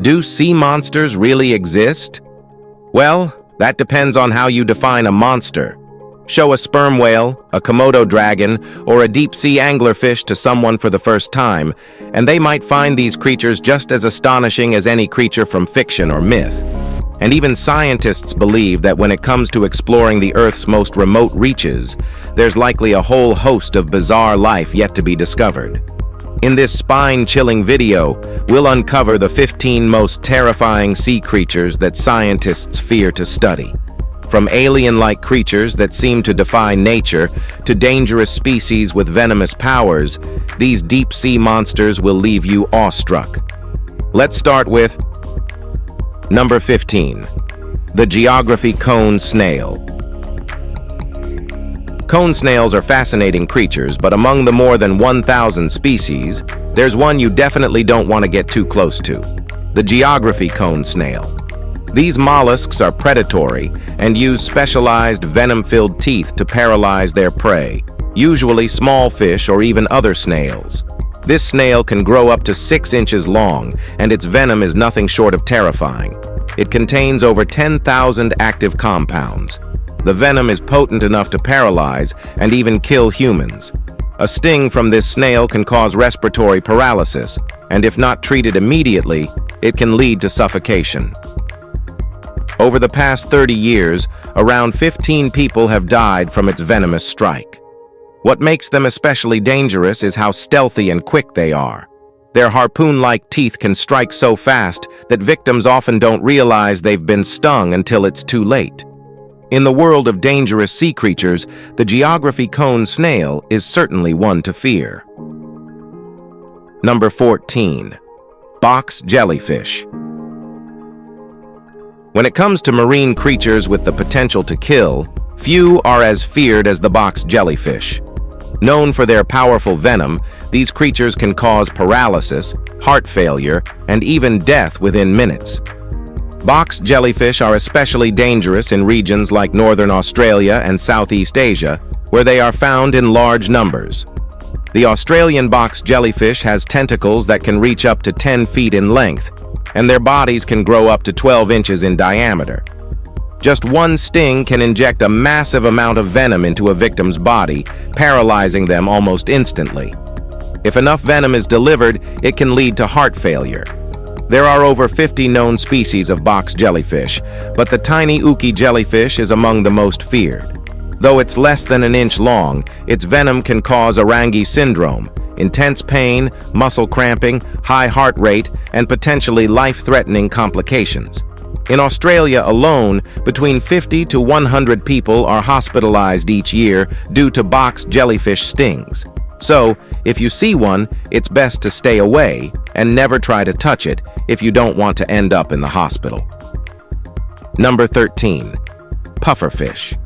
Do sea monsters really exist? Well, that depends on how you define a monster. Show a sperm whale, a Komodo dragon, or a deep-sea anglerfish to someone for the first time, and they might find these creatures just as astonishing as any creature from fiction or myth. And even scientists believe that when it comes to exploring the Earth's most remote reaches, there's likely a whole host of bizarre life yet to be discovered. In this spine-chilling video, we'll uncover the 15 most terrifying sea creatures that scientists fear to study. From alien-like creatures that seem to defy nature to dangerous species with venomous powers, these deep-sea monsters will leave you awestruck. Let's start with Number 15. The geography cone snail. Cone snails are fascinating creatures, but among the more than 1,000 species, there's one you definitely don't want to get too close to: the geography cone snail. These mollusks are predatory and use specialized venom-filled teeth to paralyze their prey, usually small fish or even other snails. This snail can grow up to 6 inches long, and its venom is nothing short of terrifying. It contains over 10,000 active compounds. The venom is potent enough to paralyze and even kill humans. A sting from this snail can cause respiratory paralysis, and if not treated immediately, it can lead to suffocation. Over the past 30 years, around 15 people have died from its venomous strike. What makes them especially dangerous is how stealthy and quick they are. Their harpoon-like teeth can strike so fast that victims often don't realize they've been stung until it's too late. In the world of dangerous sea creatures, the geography cone snail is certainly one to fear. Number 14. Box jellyfish. When it comes to marine creatures with the potential to kill, few are as feared as the box jellyfish. Known for their powerful venom, these creatures can cause paralysis, heart failure, and even death within minutes. Box jellyfish are especially dangerous in regions like northern Australia and Southeast Asia, where they are found in large numbers. The Australian box jellyfish has tentacles that can reach up to 10 feet in length, and their bodies can grow up to 12 inches in diameter. Just one sting can inject a massive amount of venom into a victim's body, paralyzing them almost instantly. If enough venom is delivered, it can lead to heart failure. There are over 50 known species of box jellyfish, but the tiny uki jellyfish is among the most feared. Though it's less than an inch long, its venom can cause Orangi syndrome, intense pain, muscle cramping, high heart rate, and potentially life-threatening complications. In Australia alone, between 50 to 100 people are hospitalized each year due to box jellyfish stings. So, if you see one, it's best to stay away and never try to touch it if you don't want to end up in the hospital. Number 13. Pufferfish.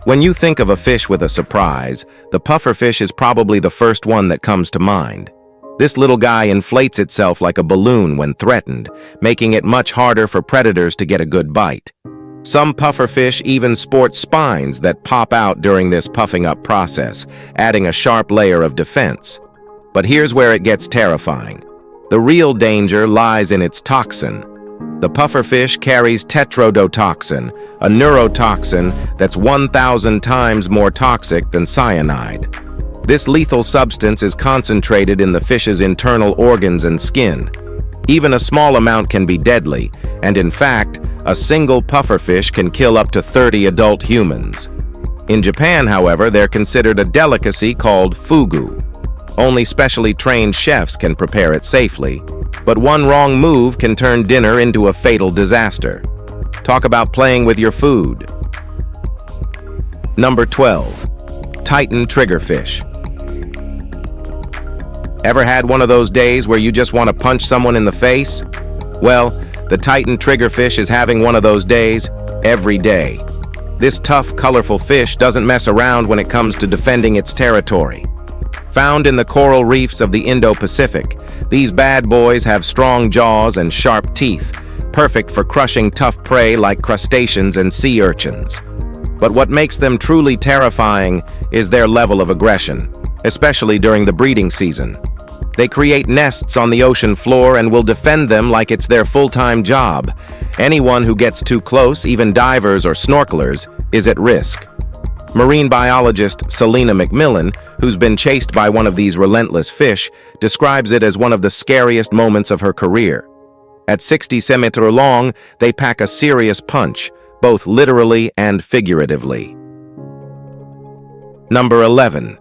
When you think of a fish with a surprise, the pufferfish is probably the first one that comes to mind. This little guy inflates itself like a balloon when threatened, making it much harder for predators to get a good bite. Some pufferfish even sport spines that pop out during this puffing up process, adding a sharp layer of defense. But here's where it gets terrifying. The real danger lies in its toxin. The pufferfish carries tetrodotoxin, a neurotoxin that's 1,000 times more toxic than cyanide. This lethal substance is concentrated in the fish's internal organs and skin. Even a small amount can be deadly, and in fact, a single pufferfish can kill up to 30 adult humans. In Japan, however, they're considered a delicacy called fugu. Only specially trained chefs can prepare it safely, but one wrong move can turn dinner into a fatal disaster. Talk about playing with your food. Number 12. Titan triggerfish. Ever had one of those days where you just want to punch someone in the face? Well, the Titan triggerfish is having one of those days every day. This tough, colorful fish doesn't mess around when it comes to defending its territory. Found in the coral reefs of the Indo-Pacific, these bad boys have strong jaws and sharp teeth, perfect for crushing tough prey like crustaceans and sea urchins. But what makes them truly terrifying is their level of aggression, especially during the breeding season. They create nests on the ocean floor and will defend them like it's their full-time job. Anyone who gets too close, even divers or snorkelers, is at risk. Marine biologist Selena McMillan, who's been chased by one of these relentless fish, describes it as one of the scariest moments of her career. At 60 centimeters long, they pack a serious punch, both literally and figuratively. Number 11.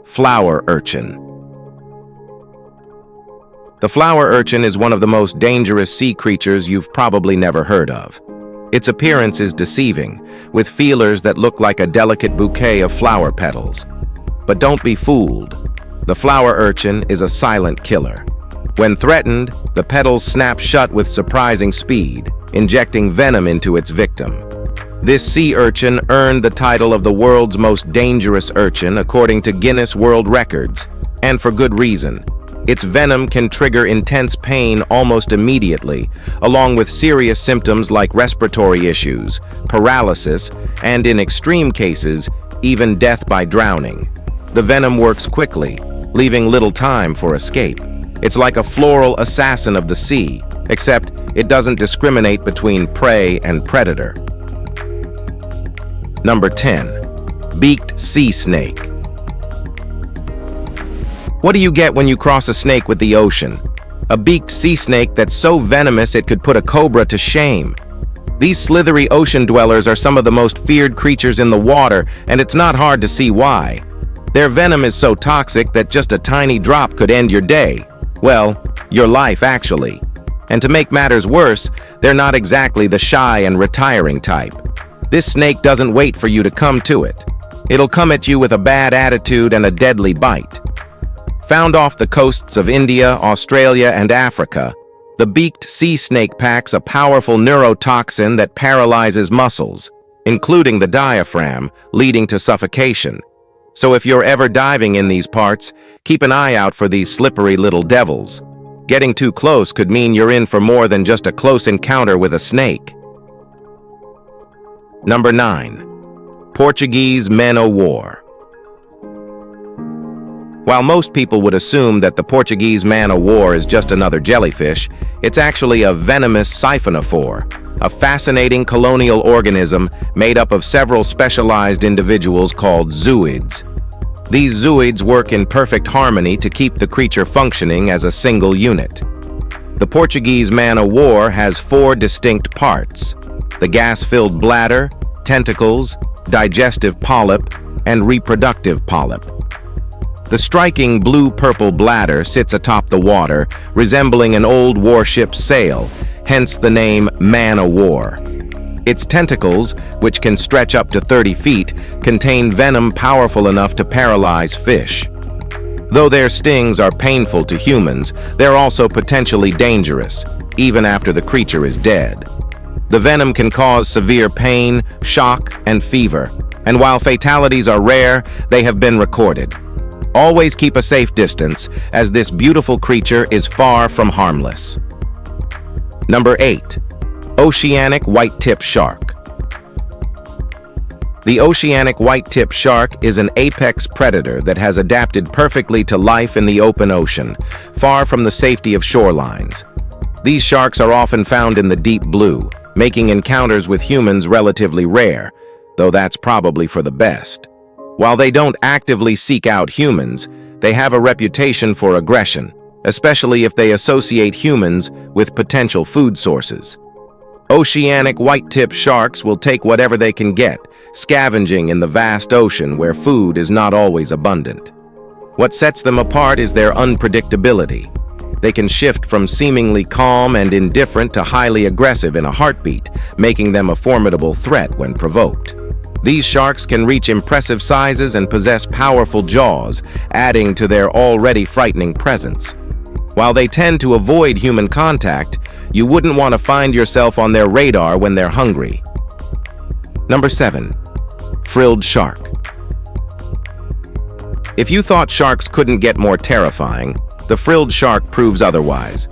Flower urchin. The flower urchin is one of the most dangerous sea creatures you've probably never heard of. Its appearance is deceiving, with feelers that look like a delicate bouquet of flower petals. But don't be fooled. The flower urchin is a silent killer. When threatened, the petals snap shut with surprising speed, injecting venom into its victim. This sea urchin earned the title of the world's most dangerous urchin according to Guinness World Records, and for good reason. Its venom can trigger intense pain almost immediately, along with serious symptoms like respiratory issues, paralysis, and in extreme cases, even death by drowning. The venom works quickly, leaving little time for escape. It's like a floral assassin of the sea, except it doesn't discriminate between prey and predator. Number 10. Beaked sea snake. What do you get when you cross a snake with the ocean? A beaked sea snake that's so venomous it could put a cobra to shame. These slithery ocean dwellers are some of the most feared creatures in the water, and it's not hard to see why. Their venom is so toxic that just a tiny drop could end your day. Well, your life actually. And to make matters worse, they're not exactly the shy and retiring type. This snake doesn't wait for you to come to it. It'll come at you with a bad attitude and a deadly bite. Found off the coasts of India, Australia, and Africa, the beaked sea snake packs a powerful neurotoxin that paralyzes muscles, including the diaphragm, leading to suffocation. So if you're ever diving in these parts, keep an eye out for these slippery little devils. Getting too close could mean you're in for more than just a close encounter with a snake. Number 9. Portuguese man-o'-war. While most people would assume that the Portuguese man-o'-war is just another jellyfish, it's actually a venomous siphonophore, a fascinating colonial organism made up of several specialized individuals called zooids. These zooids work in perfect harmony to keep the creature functioning as a single unit. The Portuguese man-o'-war has 4 distinct parts: the gas-filled bladder, tentacles, digestive polyp, and reproductive polyp. The striking blue-purple bladder sits atop the water, resembling an old warship's sail, hence the name man-o'-war. Its tentacles, which can stretch up to 30 feet, contain venom powerful enough to paralyze fish. Though their stings are painful to humans, they're also potentially dangerous, even after the creature is dead. The venom can cause severe pain, shock, and fever, and while fatalities are rare, they have been recorded. Always keep a safe distance, as this beautiful creature is far from harmless. Number 8. Oceanic white-tip shark. The oceanic white-tip shark is an apex predator that has adapted perfectly to life in the open ocean, far from the safety of shorelines. These sharks are often found in the deep blue, making encounters with humans relatively rare, though that's probably for the best. While they don't actively seek out humans, they have a reputation for aggression, especially if they associate humans with potential food sources. Oceanic white-tip sharks will take whatever they can get, scavenging in the vast ocean where food is not always abundant. What sets them apart is their unpredictability. They can shift from seemingly calm and indifferent to highly aggressive in a heartbeat, making them a formidable threat when provoked. These sharks can reach impressive sizes and possess powerful jaws, adding to their already frightening presence. While they tend to avoid human contact, you wouldn't want to find yourself on their radar when they're hungry. Number 7. Frilled shark. If you thought sharks couldn't get more terrifying, the frilled shark proves otherwise.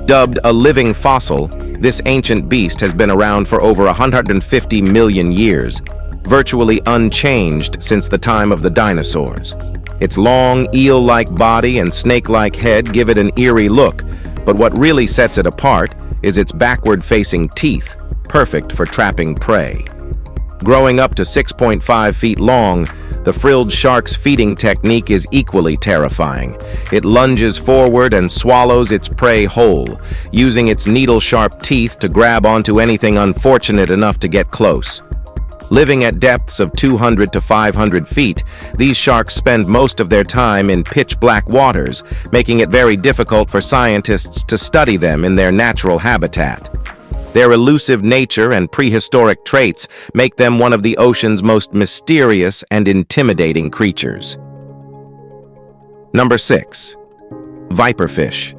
Dubbed a living fossil, this ancient beast has been around for over 150 million years, virtually unchanged since the time of the dinosaurs. Its long, eel-like body and snake-like head give it an eerie look, but what really sets it apart is its backward-facing teeth, perfect for trapping prey. Growing up to 6.5 feet long, the frilled shark's feeding technique is equally terrifying. It lunges forward and swallows its prey whole, using its needle-sharp teeth to grab onto anything unfortunate enough to get close. Living at depths of 200 to 500 feet, these sharks spend most of their time in pitch-black waters, making it very difficult for scientists to study them in their natural habitat. Their elusive nature and prehistoric traits make them one of the ocean's most mysterious and intimidating creatures. Number 6. Viperfish.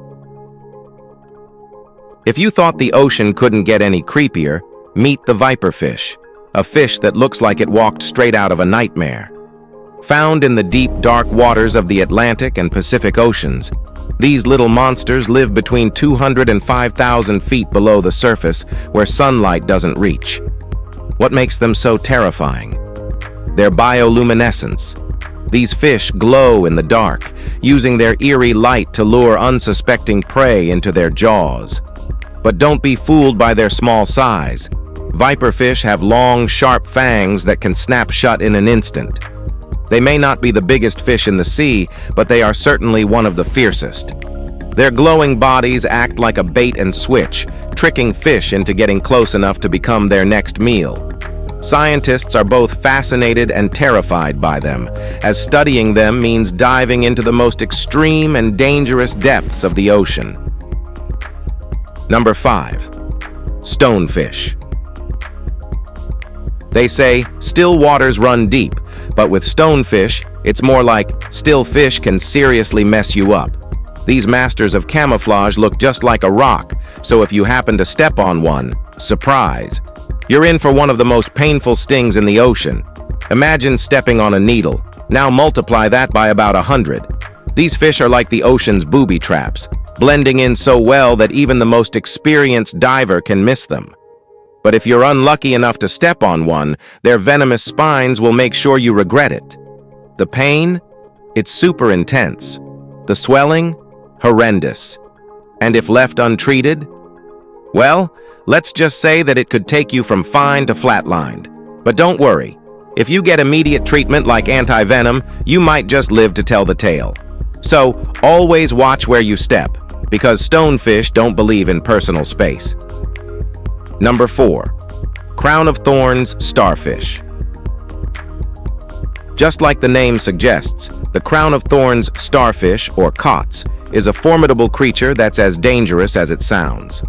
If you thought the ocean couldn't get any creepier, meet the viperfish, a fish that looks like it walked straight out of a nightmare. Found in the deep, dark waters of the Atlantic and Pacific Oceans, these little monsters live between 200 and 5,000 feet below the surface, where sunlight doesn't reach. What makes them so terrifying? Their bioluminescence. These fish glow in the dark, using their eerie light to lure unsuspecting prey into their jaws. But don't be fooled by their small size. Viperfish have long, sharp fangs that can snap shut in an instant. They may not be the biggest fish in the sea, but they are certainly one of the fiercest. Their glowing bodies act like a bait and switch, tricking fish into getting close enough to become their next meal. Scientists are both fascinated and terrified by them, as studying them means diving into the most extreme and dangerous depths of the ocean. Number 5. Stonefish. They say, still waters run deep, but with stonefish, it's more like still fish can seriously mess you up. These masters of camouflage look just like a rock, so if you happen to step on one, surprise. You're in for one of the most painful stings in the ocean. Imagine stepping on a needle. Now multiply that by about 100. These fish are like the ocean's booby traps, blending in so well that even the most experienced diver can miss them. But if you're unlucky enough to step on one, their venomous spines will make sure you regret it. The pain? It's super intense. The swelling? Horrendous. And if left untreated? Well, let's just say that it could take you from fine to flatlined. But don't worry. If you get immediate treatment like anti-venom, you might just live to tell the tale. So, always watch where you step, because stonefish don't believe in personal space. Number 4. Crown of thorns starfish. Just like the name suggests, the crown of thorns starfish, or cots, is a formidable creature that's as dangerous as it sounds.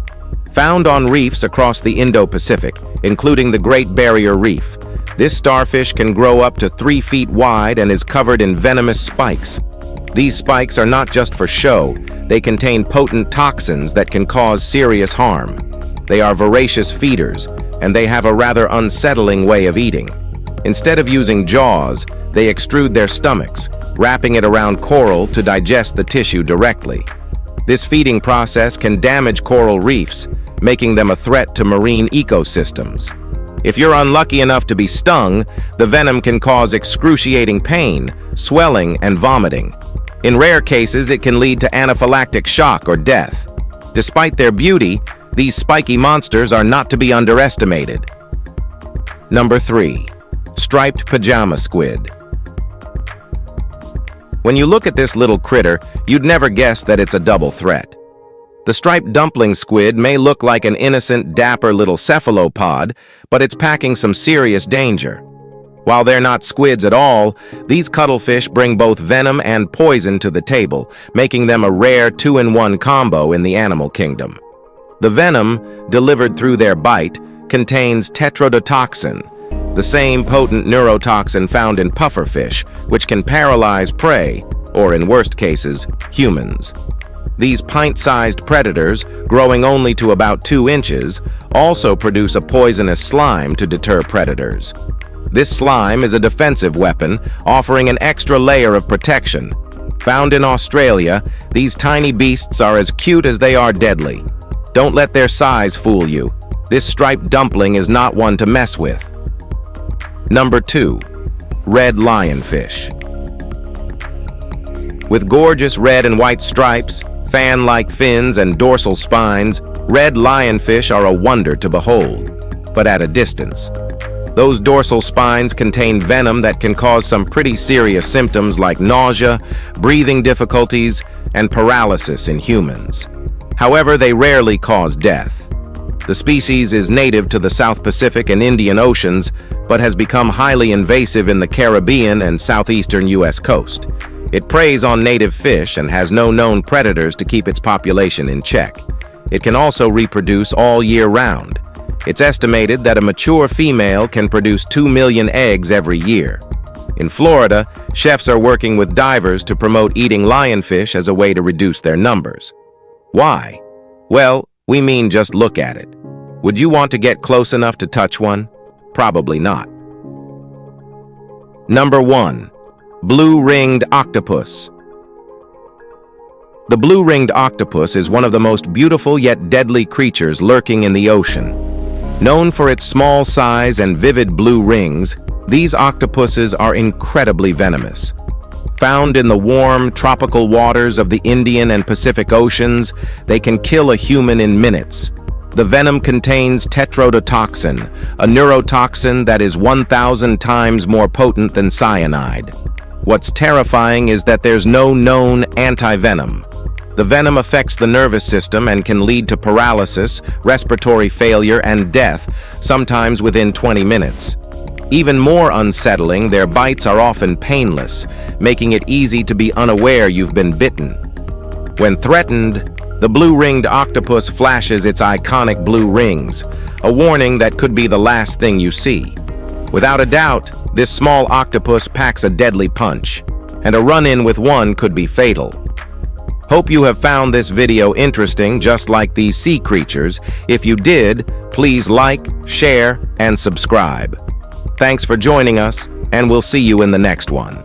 Found on reefs across the Indo-Pacific, including the Great Barrier Reef, this starfish can grow up to 3 feet wide and is covered in venomous spikes. These spikes are not just for show, they contain potent toxins that can cause serious harm. They are voracious feeders, and they have a rather unsettling way of eating. Instead of using jaws, they extrude their stomachs, wrapping it around coral to digest the tissue directly. This feeding process can damage coral reefs, making them a threat to marine ecosystems. If you're unlucky enough to be stung, the venom can cause excruciating pain, swelling, and vomiting. In rare cases, it can lead to anaphylactic shock or death. Despite their beauty, these spiky monsters are not to be underestimated. Number 3. Striped pajama squid. When you look at this little critter, you'd never guess that it's a double threat. The striped dumpling squid may look like an innocent, dapper little cephalopod, but it's packing some serious danger. While they're not squids at all, these cuttlefish bring both venom and poison to the table, making them a rare 2-in-1 combo in the animal kingdom. The venom, delivered through their bite, contains tetrodotoxin, the same potent neurotoxin found in pufferfish, which can paralyze prey, or in worst cases, humans. These pint-sized predators, growing only to about 2 inches, also produce a poisonous slime to deter predators. This slime is a defensive weapon, offering an extra layer of protection. Found in Australia, these tiny beasts are as cute as they are deadly. Don't let their size fool you. This striped dumpling is not one to mess with. Number 2. Red lionfish. With gorgeous red and white stripes, fan-like fins, and dorsal spines, red lionfish are a wonder to behold, but at a distance. Those dorsal spines contain venom that can cause some pretty serious symptoms like nausea, breathing difficulties, and paralysis in humans. However, they rarely cause death. The species is native to the South Pacific and Indian Oceans, but has become highly invasive in the Caribbean and southeastern U.S. coast. It preys on native fish and has no known predators to keep its population in check. It can also reproduce all year round. It's estimated that a mature female can produce 2 million eggs every year. In Florida, chefs are working with divers to promote eating lionfish as a way to reduce their numbers. Why? Well, we mean just look at it. Would you want to get close enough to touch one? Probably not. Number 1. Blue-ringed octopus. The blue-ringed octopus is one of the most beautiful yet deadly creatures lurking in the ocean. Known for its small size and vivid blue rings, these octopuses are incredibly venomous. Found in the warm, tropical waters of the Indian and Pacific Oceans, they can kill a human in minutes. The venom contains tetrodotoxin, a neurotoxin that is 1,000 times more potent than cyanide. What's terrifying is that there's no known anti-venom. The venom affects the nervous system and can lead to paralysis, respiratory failure, and death, sometimes within 20 minutes. Even more unsettling, their bites are often painless, making it easy to be unaware you've been bitten. When threatened, the blue-ringed octopus flashes its iconic blue rings, a warning that could be the last thing you see. Without a doubt, this small octopus packs a deadly punch, and a run-in with one could be fatal. Hope you have found this video interesting, just like these sea creatures. If you did, please like, share, and subscribe. Thanks for joining us, and we'll see you in the next one.